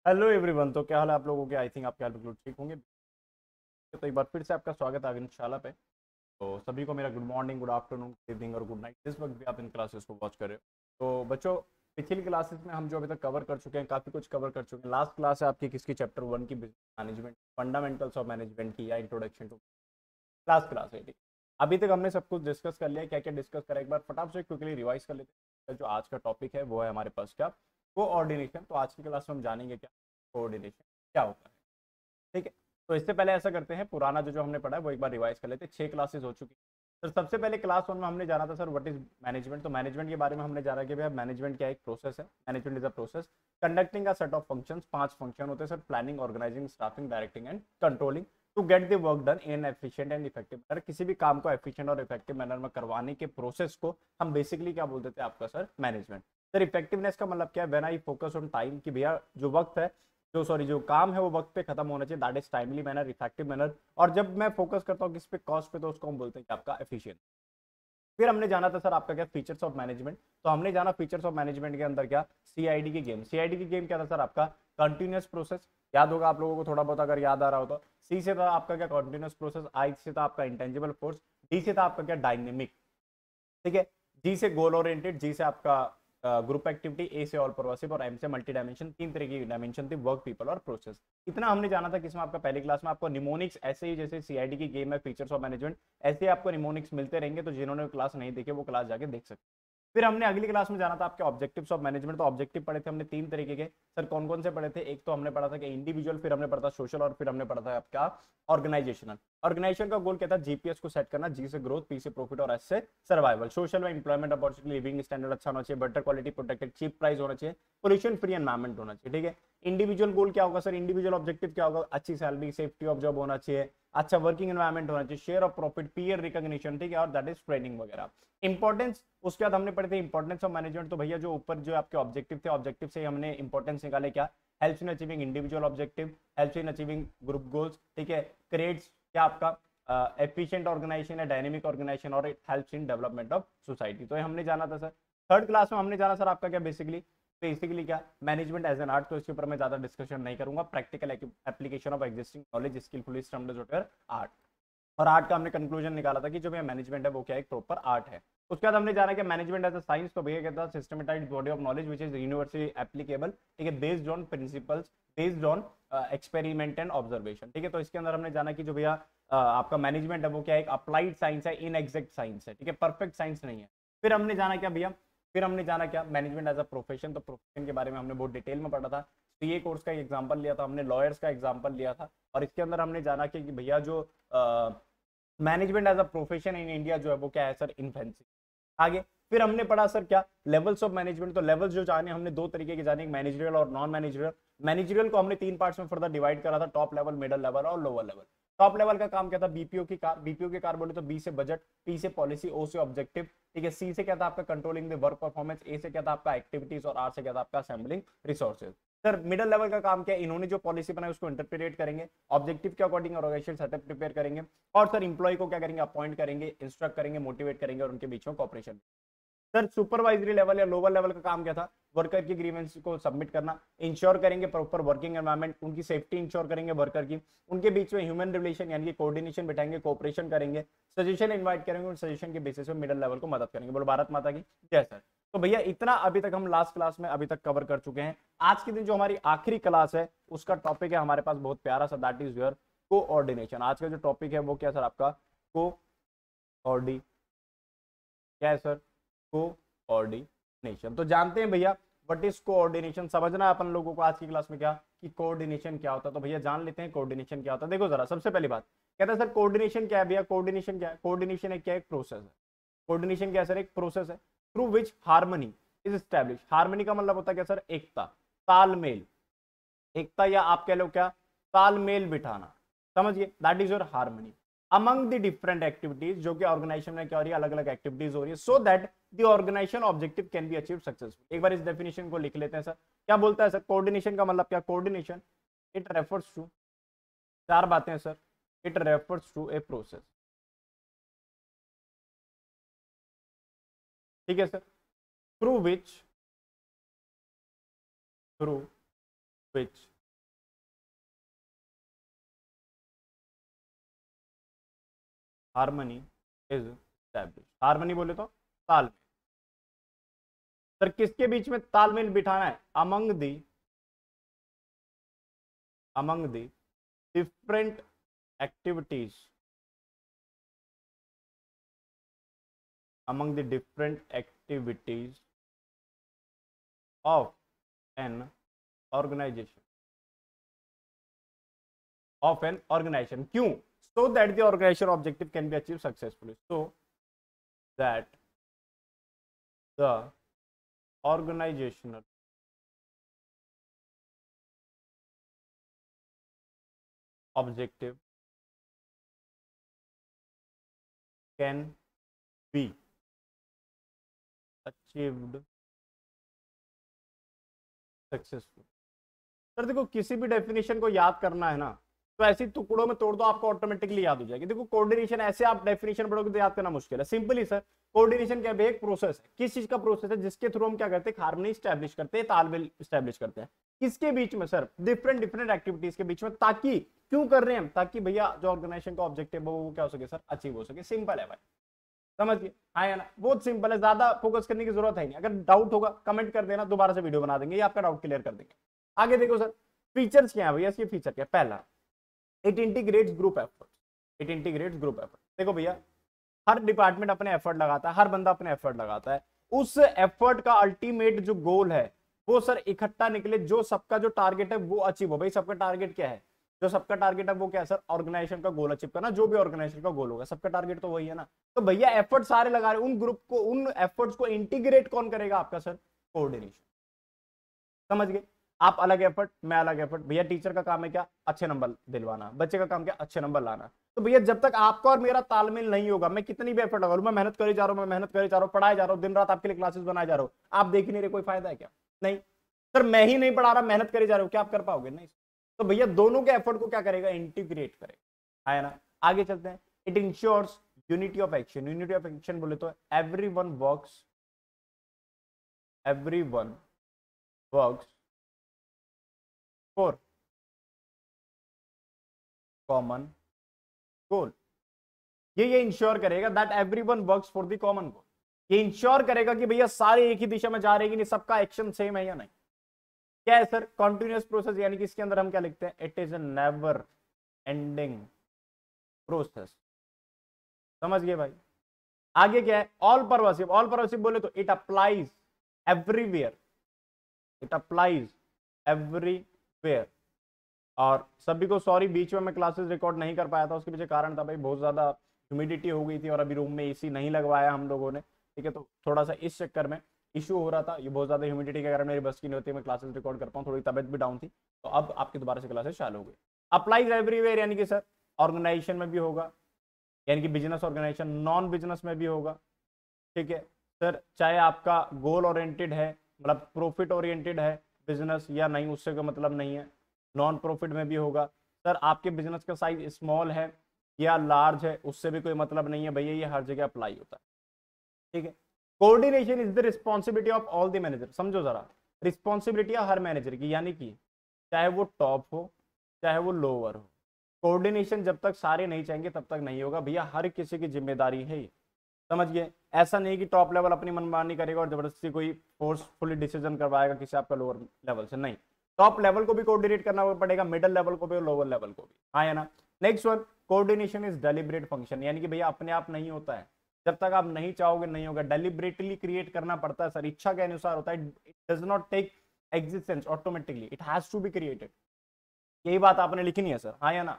Hello everyone. तो क्या हाल है आप लोगों के? आई थिंक आपके हाल बिल्कुल ठीक होंगे। तो एक बार फिर से आपका स्वागत है आगनशाला पे। तो सभी को मेरा good morning, good afternoon, good evening और गुड नाइट, जिस वक्त भी आप इन क्लासेस को वॉच कर रहे हो। तो बच्चों, पिछली क्लासेस में हम जो अभी तक कवर कर चुके हैं, काफ़ी कुछ कवर कर चुके हैं। लास्ट क्लास है आपकी किसकी? चैप्टर 1 की, business management, fundamentals of management की, या इंट्रोडक्शन टू। लास्ट क्लास है, ठीक। अभी तक हमने सब कुछ डिस्कस कर लिया। क्या क्या डिस्कस करा, एक बार फटाफट से क्विकली रिवाइज कर लेते हैं। जो आज का टॉपिक है वो है हमारे पास क्या? कोऑर्डिनेशन। तो आज की क्लास में हम जानेंगे क्या कोऑर्डिनेशन क्या होता है, ठीक है। तो इससे पहले ऐसा करते हैं, पुराना जो जो हमने पढ़ा है वो एक बार रिवाइज कर लेते हैं। 6 क्लासेस हो चुकी है। तो सबसे पहले क्लास 1 में हमने जाना था सर व्हाट इज मैनेजमेंट। तो मैनेजमेंट के बारे में हमने जाना कि भैया मैनेजमेंट क्या, एक प्रोसेस है। Management is a process conducting a set of functions. 5 function होते हैं sir: planning, organising, staffing, directing and controlling to get the work done in efficient and effective manner. किसी भी काम को एफिशिएंट और इफेक्टिव मैनर में करवाने के प्रोसेस को हम बेसिकली क्या बोलते थे आपका सर? मैनेजमेंट। सर इफेक्टिवनेस का मतलब क्या है? When I focus on time, कि भैया जो वक्त है, जो काम है वो वक्त पे खत्म होना चाहिए, that is timely manner, effective manner. और जब मैं फोकस करता हूँ किस पे? कॉस्ट पे, तो उसको हम बोलते हैं कि आपका एफिशिएंट। फिर हमने जाना था सर आपका क्या? Features of management. तो हमने जाना फीचर्स ऑफ मैनेजमेंट के अंदर क्या? सीआईडी की गेम। सीआईडी की गेम क्या था सर आपका? Continuous process. याद होगा आप लोगों को थोड़ा बहुत, अगर याद आ रहा हो तो। सी से था आपका क्या? Continuous process. आई से था आपका इंटेंजिबल फोर्स। डी से था आपका क्या? डायनेमिक, ठीक है। जी से गोल ओरिएंटेड, जी से आपका ग्रुप एक्टिविटी, ए से ऑल परवासिव और एम से मल्टी डायमेंशन। 3 तरह की डायमेंशन थी: वर्क, पीपल और प्रोसेस। इतना हमने जाना था किसमें? आपका पहली क्लास में। आपको निमोनिक्स ऐसे ही जैसे सीआईडी की गेम है फीचर्स ऑफ मैनेजमेंट, ऐसे ही आपको निमोनिक्स मिलते रहेंगे। तो जिन्होंने क्लास नहीं देखे वो क्लास जाके देख सकते। फिर हमने अगली क्लास में जाना था आपके ऑब्जेक्टिव्स ऑफ मैनेजमेंट। तो ऑब्जेक्टिव पढ़े थे हमने 3 तरीके के। सर कौन कौन से पढ़े थे? एक तो हमने पढ़ा था कि इंडिविजुअल, फिर हमने पढ़ा था सोशल, और फिर हमने पढ़ा था आपका ऑर्गेनाइजेशनल। ऑर्गेनाइजेशन का गोल क्या था? जीपीएस को सेट करना। जी से ग्रोथ, पी से प्रॉफिट और एस से सर्वाइवल। सोशल में एम्प्लॉयमेंट अपॉर्चुनिटी, लिविंग स्टैंडर्ड अच्छा होना चाहिए, better quality, protected, cheap price होना चाहिए, पोल्यूशन फ्री एनवायरमेंट होना चाहिए, ठीक है। इंडिविजुअल गोल क्या होगा सर? इंडिविजुअल ऑब्जेक्टिव क्या होगा? अच्छी सैलरी, सेफ्टी ऑफ जॉब होना चाहिए, अच्छा वर्किंग एनवायरमेंट होना चाहिए, share of profit, peer recognition, ठीक है, और दैट इज ट्रेनिंग वगैरह। इंपॉर्टेंस उसके बाद हमने पढ़े थे इंपॉर्टेंस ऑफ मैनेजमेंट। तो भैया जो ऊपर जो आपके ऑब्जेक्टिव थे, ऑब्जेक्टिव से हमने इंपॉर्टेंस निकाले क्या? Helps in achieving individual objective, helps in achieving group goals, ठीक है, क्रिएट्स क्या आपका एफिशिएंट ऑर्गेनाइजेशन है, डायनेमिक ऑर्गेनाइजेशन, और it helps in development of society. तो ये हमने जाना था सर। थर्ड क्लास में हमने जाना सर आपका क्या? बेसिकली बेसिकली क्या? Management as an art. तो इसके ऊपर मैं ज्यादा डिस्कशन नहीं करूंगा। Practical application of existing knowledge skilfully stumped art. और आर्ट का हमने कंक्लूजन निकाला था कि जो भैया मैनेजमेंट है वो क्या? एक प्रॉपर आर्ट है। उसके बाद हमने जाना कि मैनेजमेंट एज अ साइंस। तो भैया कहता है systematised body of knowledge which is universally applicable, ठीक है, based on principles, based on experiment and observation, ठीक है। तो इसके अंदर हमने जाना कि जो भैया आपका मैनेजमेंट है वो क्या है? एक अप्लाइड साइंस है, इन एग्जैक्ट साइंस है, ठीक है, परफेक्ट साइंस नहीं है। फिर हमने जाना क्या भैया? फिर हमने जाना क्या? Management as a profession. तो प्रोफेशन के बारे में हमने बहुत डिटेल में पढ़ा था। सीए कोर्स का एग्जाम्पल लिया था हमने, लॉयर्स का एग्जाम्पल लिया था। और इसके अंदर हमने जाना कि भैया जो management as a profession in India जो है वो क्या है सर? इन्फेंसी। आगे फिर हमने पढ़ा सर क्या? Levels of management. तो लेवल्स जो जाने हमने 2 तरीके के जाने, मैनेजरियल और नॉन मैनेजरियल। मैनेजरियल को हमने 3 पार्ट्स में फर्दर डिवाइड करा था: टॉप लेवल, मिडिल लेवल और लोअर लेवल। टॉप लेवल का काम क्या था? बीपीओ की कार। बीपीओ की कार बोले तो बी से बजट, पी से पॉलिसी, ओ से ऑब्जेक्टिव, ठीक है, सी से क्या था आपका? कंट्रोलिंग द वर्क परफॉर्मेंस, ए से क्या था आपका? एक्टिविटीज, और आर से क्या था आपका? Assembling resources. Sir middle level का काम क्या है? इन्होंने जो पॉलिसी बनाई उसको इंटरप्रेट करेंगे, ऑब्जेक्टिव के अकॉर्डिंग ऑर्गेनाइजेशन सेटअप प्रिपेयर करेंगे, और सर इंप्लॉय को क्या करेंगे? अपॉइंट करेंगे, इंस्ट्रक्ट करेंगे, मोटिवेट करेंगे, और उनके बीच में कॉपरेशन। सर सुपरवाइजरी लेवल या लोअर लेवल का काम क्या था? वर्कर की ग्रीवेंस को सबमिट करना, इंश्योर करेंगे प्रॉपर वर्किंग एनवायरनमेंट, उनकी सेफ्टी इंश्योर करेंगे वर्कर की, उनके बीच में ह्यूमन रिलेशन यानी कि कोऑर्डिनेशन बिठाएंगे, कोऑपरेशन करेंगे, सजेशन इनवाइट करेंगे, उन सजेशन के बेसिस पे मिडिल लेवल को मदद करेंगे। बोलो भारत माता की जय सर। तो भैया इतना अभी तक हम लास्ट क्लास में अभी तक कवर कर चुके हैं। आज के दिन जो हमारी आखिरी क्लास है उसका टॉपिक है हमारे पास बहुत प्यारा सा, दैट इज योर कोऑर्डिनेशन। आज का जो टॉपिक है वो क्या सर? आपका कोऑर्डिनेशन। क्या है सर? कोऑर्डिनेशन। तो जानते हैं भैया व्हाट इज कोऑर्डिनेशन? समझना है अपन लोगों को आज की क्लास में क्या कि कोऑर्डिनेशन क्या होता है। तो भैया जान लेते हैं कोऑर्डिनेशन क्या होता है। देखो जरा, सबसे पहली बात कहता है सर कोऑर्डिनेशन क्या है भैया? कोऑर्डिनेशन क्या है? कोऑर्डिनेशन एक क्या? एक प्रोसेस है। कोऑर्डिनेशन क्या है सर? एक प्रोसेस है through which harmony is establish. Harmony का मतलब होता है क्या सर? एकता, तालमेल। एकता या आप कह लो क्या? तालमेल बिठाना। समझिए, that is your harmony among the different activities, जो कि ऑर्गेनाइजेशन में क्या हो रही है? अलग अलग एक्टिविटीज हो रही है, so that the organisation objective can be achieve successful. एक बार इस डेफिनेशन को लिख लेते हैं सर। क्या बोलता है सर? कोऑर्डिनेशन का मतलब क्या? कोऑर्डिनेशन इट रेफर्स टू 4 बातें sir. It refers to a process, ठीक है sir, through which through which harmony is establish. Harmony बोले तो तालमेल। सर किसके बीच में तालमेल बिठाना है? Among the different activities, among the different activities of an organization, क्यों? So that the organization objective can be achieved successfully, so that the organizational objective can be achieved successful. Sir देखो किसी भी definition को याद करना है ना तो ऐसी टुकड़ों में तोड़ दो, आपको ऑटोमेटिकली याद हो जाएगी। देखो कोऑर्डिनेशन ऐसे आप डेफिनेशन पढ़ोगे तो याद करना मुश्किल है। सिंपली सर कोऑर्डिनेशन क्या है? एक प्रोसेस है। किस चीज का प्रोसेस है? जिसके थ्रू हम क्या करते हैं? हार्मनी स्टैब्लिश करते हैं, तालमेल स्टैब्लिश करते हैं। किसके बीच में? सर डिफरेंट एक्टिविटीज के बीच में। ताकि क्यों कर रहे हैं हम? ताकि भैया जो ऑर्गेनाइजेशन का ऑब्जेक्टिव है वो क्या हो सके सर? अचीव हो सके। सिंपल है भाई, समझिए। हाँ या ना? बहुत सिंपल है, ज्यादा फोकस करने की जरूरत है नहीं। अगर डाउट होगा कमेंट कर देना, दोबारा से वीडियो बना देंगे, ये आपका डाउट क्लियर कर देंगे। आगे देखो सर फीचर्स क्या है भैया? इसके फीचर क्या है? पहला, it integrates group effort. It integrates group effort. देखो भैया हर डिपार्टमेंट अपने एफर्ट लगाता है, हर बंदा अपने एफर्ट लगाता है। उस एफर्ट का अल्टीमेट जो गोल है वो सर इकट्ठा निकले, जो सबका जो टारगेट है वो अचीव हो। भाई सबका टारगेट क्या है? जो सबका टारगेट है वो क्या है सर? ऑर्गेनाइजेशन का गोल अचीव करना। जो भी ऑर्गेनाइजेशन का गोल होगा सबका टारगेट तो वही है ना। तो भैया एफर्ट सारे लगा रहे, उन ग्रुप को, उन एफर्ट्स को इंटीग्रेट कौन करेगा? आपका सर कोऑर्डिनेशन। समझ गए? आप अलग एफर्ट, मैं अलग एफर्ट। भैया टीचर का काम है क्या? अच्छे नंबर दिलवाना। बच्चे का काम क्या? अच्छे नंबर लाना। तो भैया जब तक आपका और मेरा तालमेल नहीं होगा, मैं कितनी भी एफर्ट लगा लूं, मैं मेहनत कर जा रहा हूं, मैं मेहनत कर जा रहा हूं, पढ़ाई जा रहा हूं, दिन रात आपके लिए क्लासेस बनाए जा रहा हूं, आप देख ही नहीं रहे, कोई फायदा है क्या? नहीं। सर मैं ही नहीं पढ़ा रहा, मेहनत करे जा रहे हो, क्या आप कर पाओगे? नहीं। तो भैया दोनों के एफर्ट को क्या करेगा? इंटीग्रेट करेगा, है ना। आगे चलते हैं। It ensures unity of action. Unity of action बोले तो everyone works for common goal. ये इंश्योर करेगा that everyone works for the common goal. ये इंश्योर करेगा कि भैया सारे एक ही दिशा में जा रहे हैं कि नहीं, सबका एक्शन सेम है या नहीं। क्या है सर? कॉन्टिन्यूअस प्रोसेस, यानी कि इसके अंदर हम क्या लिखते हैं? It is a never ending process. समझ गए भाई? आगे क्या है? ऑल परवासिव। ऑल परवासिव बोले तो it applies everywhere. It applies everywhere. और सभी को सॉरी, बीच में मैं क्लासेस रिकॉर्ड नहीं कर पाया था, उसके पीछे कारण था भाई, बहुत ज्यादा ह्यूमिडिटी हो गई थी और अभी रूम में एसी नहीं लगवाया हम लोगों ने, ठीक है। तो थोड़ा सा इस चक्कर में इशू हो रहा था, ये बहुत ज्यादा ह्यूमिडिटी के कारण मेरी बस की नहीं होती, मैं क्लासेस रिकॉर्ड कर पाऊँ, थोड़ी तबियत भी डाउन थी। तो अब आपकी दोबारा से क्लासेस चालू हो गई। अप्लाइज एवरीवेयर यानी कि सर ऑर्गेनाइजेशन में भी होगा, यानी कि बिजनेस ऑर्गेनाइजेशन, नॉन बिजनेस में भी होगा, ठीक है सर। चाहे आपका गोल ओरिएंटेड है, मतलब प्रॉफिट ओरिएंटेड है बिजनेस या नहीं, उससे कोई मतलब नहीं है। नॉन प्रॉफिट में भी होगा। सर आपके बिजनेस का साइज स्मॉल है या लार्ज है, उससे भी कोई मतलब नहीं है भैया, ये हर जगह अप्लाई होता है, ठीक है। Coordination is the responsibility of all the manager. समझो जरा, रिस्पॉन्सिबिलिटी है हर मैनेजर की, यानी कि चाहे वो टॉप हो चाहे वो लोअर हो, कोऑर्डिनेशन जब तक सारे नहीं चाहेंगे तब तक नहीं होगा भैया, हर किसी की जिम्मेदारी है ये। समझ गए? ऐसा नहीं कि टॉप लेवल अपनी मनमानी करेगा और जबरदस्ती कोई फोर्सफुली डिसीजन करवाएगा किसी आपका लोअर लेवल से, नहीं। टॉप लेवल को भी कोऑर्डिनेट करना पड़ेगा, मिडिल लेवल को भी और लोअर लेवल को भी, हाँ या ना। Next one, coordination is deliberate function, यानी कि भैया अपने आप नहीं होता है, जब तक आप नहीं चाहोगे नहीं होगा, डेलिब्रेटली क्रिएट करना पड़ता है सर, इच्छा के अनुसार होता है। It does not take existence automatically, it has to be created. यही बात आपने लिखनी है सर, हाँ या ना?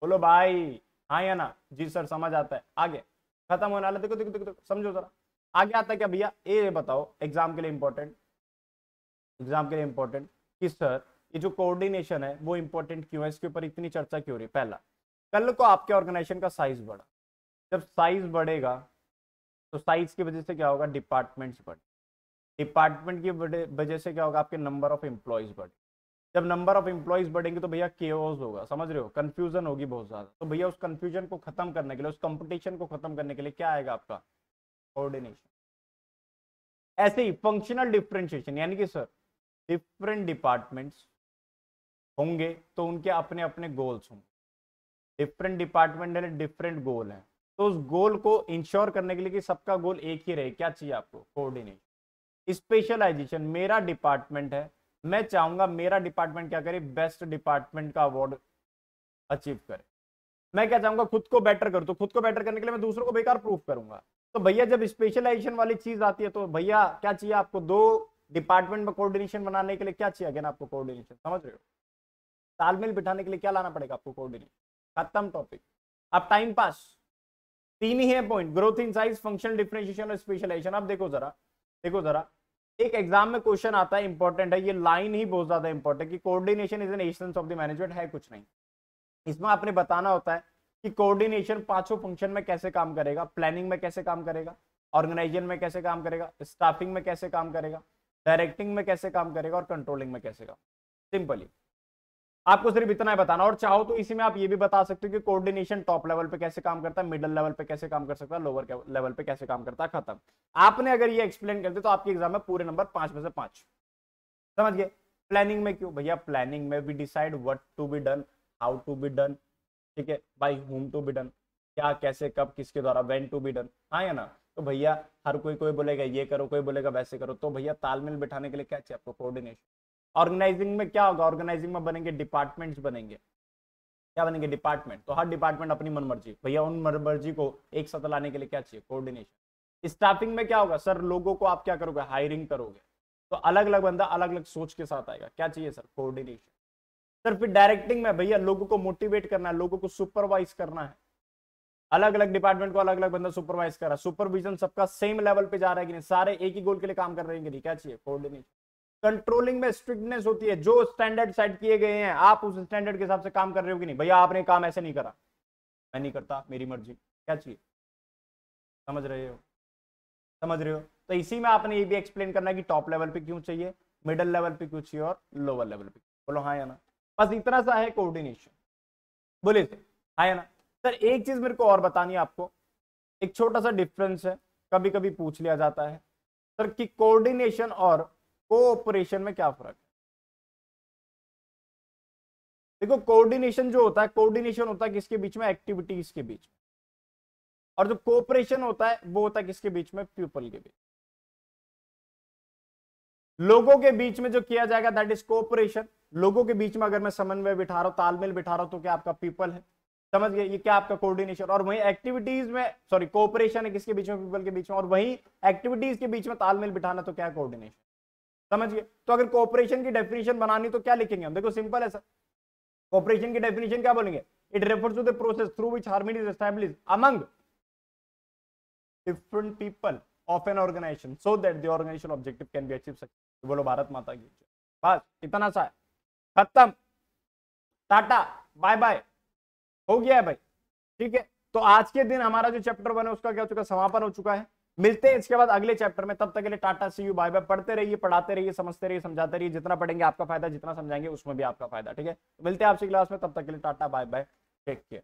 बोलो भाई हाँ या ना? जी सर समझ आता है। आगे खत्म होने वाला, देखो देखो देखो, देखो समझो जरा। आगे आता है क्या भैया? ये बताओ एग्जाम के लिए इंपॉर्टेंट, एग्जाम के लिए इंपॉर्टेंट कि सर ये जो कोऑर्डिनेशन है वो इंपॉर्टेंट क्यों है, इसके ऊपर इतनी चर्चा क्यों रही? पहला, कल को आपके ऑर्गेनाइजेशन का साइज बढ़ा, जब साइज बढ़ेगा तो साइज की वजह से क्या होगा? डिपार्टमेंट्स बढ़े, डिपार्टमेंट की वजह से क्या होगा? आपके नंबर ऑफ एम्प्लॉयज बढ़े, जब नंबर ऑफ एम्प्लॉयज बढ़ेंगे तो भैया केओस होगा, समझ रहे हो? कंफ्यूजन होगी बहुत ज्यादा। तो भैया उस कंफ्यूजन को खत्म करने के लिए, उस कंपटीशन को खत्म करने के लिए क्या आएगा? आपका कोऑर्डिनेशन। ऐसे ही फंक्शनल डिफरेंशिएशन, यानी कि सर डिफरेंट डिपार्टमेंट्स होंगे तो उनके अपने अपने गोल्स होंगे, डिफरेंट डिपार्टमेंट डिफरेंट गोल है, तो उस गोल को इंश्योर करने के लिए कि सबका गोल एक ही रहे, क्या चाहिए आपको? कोऑर्डिनेशन। स्पेशलाइजेशन, मेरा डिपार्टमेंट है, मैं चाहूंगा मेरा डिपार्टमेंट क्या करे, बेस्ट डिपार्टमेंट का अवार्ड अचीव करे। मैं क्या चाहूंगा, खुद को बेटर करूं, तो खुद को बेटर करने के लिए मैं दूसरों को बेकार प्रूफ करूंगा। तो भैया जब स्पेशलाइजेशन वाली चीज आती है तो भैया क्या चाहिए आपको? दो डिपार्टमेंट में कोऑर्डिनेशन बनाने के लिए क्या चाहिए? अगेन आपको कोऑर्डिनेशन, समझ रहे हो? तालमेल बिठाने के लिए क्या लाना पड़ेगा आपको? कोऑर्डिनेशन। खत्म टॉपिक। अब टाइम पास, तीन ही है point, growth in size, functional differentiation और स्पेशलाइजेशन। अब देखो जरा, देखो जरा, एक एग्जाम में क्वेश्चन आता है, इंपॉर्टेंट है, ये लाइन ही बहुत ज्यादा इंपॉर्टेंट है कि coordination is an essence of the management, है कुछ नहीं। इसमें आपने बताना होता है कि कोऑर्डिनेशन पांचों फंक्शन में कैसे काम करेगा, प्लानिंग में कैसे काम करेगा, ऑर्गेनाइजेशन में कैसे काम करेगा, स्टाफिंग में कैसे काम करेगा, डायरेक्टिंग में कैसे काम करेगा और कंट्रोलिंग में कैसे काम। सिंपली आपको सिर्फ इतना ही बताना, और चाहो तो इसी में आप ये भी बता सकते हो कि कोऑर्डिनेशन टॉप लेवल पे कैसे काम करता है, मिडिल लेवल पे कैसे काम कर सकता है, लोअर लेवल पे कैसे काम करता है। खत्म। आपने अगर ये एक्सप्लेन कर दिया तो आपके एग्जाम में पूरे नंबर 5 में से 5। समझ गए? प्लानिंग में क्यों भैया? प्लानिंग में we decide what to be done, how to be done, ठीक है, by whom to be done, क्या कैसे कब किसके द्वारा, व्हेन टू बी डन। हाँ या ना? तो भैया हर कोई बोलेगा ये करो, कोई बोलेगा वैसे करो, तो भैया तालमेल बिठाने के लिए क्या चाहिए आपको? कोऑर्डिनेशन। ऑर्गेनाइजिंग में क्या होगा? ऑर्गेनाइजिंग में बनेंगे डिपार्टमेंट्स, बनेंगे क्या बनेंगे? डिपार्टमेंट। तो हर डिपार्टमेंट अपनी मनमर्जी, भैया उन मनमर्जी को एक साथ लाने के लिए क्या चाहिए? कोऑर्डिनेशन। स्टाफिंग में क्या होगा सर? लोगों को आप क्या करोगे? हायरिंग करोगे, तो अलग अलग बंदा अलग अलग सोच के साथ आएगा, क्या चाहिए सर? कोऑर्डिनेशन। सर फिर डायरेक्टिंग में भैया लोगों को मोटिवेट करना है, लोगों को सुपरवाइज करना है, अलग अलग डिपार्टमेंट को अलग अलग बंदा सुपरवाइज कर रहा है, सुपरविजन सबका सेम लेवल पे जा रहा है कि नहीं, सारे एक ही गोल के लिए काम कर रहे हैं कि नहीं, क्या चाहिए? कोऑर्डिनेशन। कंट्रोलिंग में स्ट्रिक्टनेस होती है, जो स्टैंडर्ड सेट किए गए हैं आप उस स्टैंडर्ड के हिसाब से काम कर रहे हो कि नहीं, भैया आपने काम ऐसे नहीं करा, मैं नहीं करता, मेरी मर्जी, क्या चाहिए? समझ रहे हो? समझ रहे हो? तो इसी में आपने ये भी एक्सप्लेन करना है कि टॉप लेवल पे क्यों चाहिए, मिडिल लेवल पे क्यों चाहिए और लोअर लेवल पे। बोलो हाँ या ना? बस इतना सा है कोऑर्डिनेशन। बोले थे हाँ या ना? सर एक चीज मेरे को और बतानी है आपको, एक छोटा सा डिफरेंस है, कभी कभी पूछ लिया जाता है सर कि कोऑर्डिनेशन और कोऑपरेशन में क्या फर्क है। देखो कोऑर्डिनेशन जो होता है, कोऑर्डिनेशन होता है किसके बीच में? एक्टिविटीज के बीच में। और जो कोऑपरेशन होता है वो होता है किसके बीच में? पीपल के बीच, लोगों के बीच में जो किया जाएगा, दैट इज कोऑपरेशन। लोगों के बीच में अगर मैं समन्वय बिठा रहा हूं, तालमेल बिठा रहा हूं, तो क्या आपका पीपल है? समझ गए? ये क्या आपका कोऑर्डिनेशन। और वही एक्टिविटीज में, सॉरी, कोऑपरेशन है किसके बीच में? पीपल के बीच में। और वही एक्टिविटीज के बीच में तालमेल बिठाना, तो क्या कोऑर्डिनेशन। समझ गए? तो अगर कोऑपरेशन की डेफिनेशन बनानी तो क्या लिखेंगे हम? देखो सिंपल है सर, कोऑपरेशन की डेफिनेशन क्या बोलेंगे? It refers to the process through which harmony is established among different people of an organisation so that the organisation objective can be achieve successfully. बोलो भारत माता की। बस इतना सा है, खत्म, टाटा बाय बाय, हो गया है भाई। ठीक है, तो आज के दिन हमारा जो चैप्टर 1 है उसका क्या हो चुका है? समापन हो चुका है। मिलते हैं इसके बाद अगले चैप्टर में, तब तक के लिए टाटा, सी यू, बाय बाय। पढ़ते रहिए, पढ़ाते रहिए, समझते रहिए, समझाते रहिए, जितना पढ़ेंगे आपका फायदा, जितना समझाएंगे उसमें भी आपका फायदा। ठीक है, मिलते हैं आपसे क्लास में, तब तक के लिए tata bye bye, take care.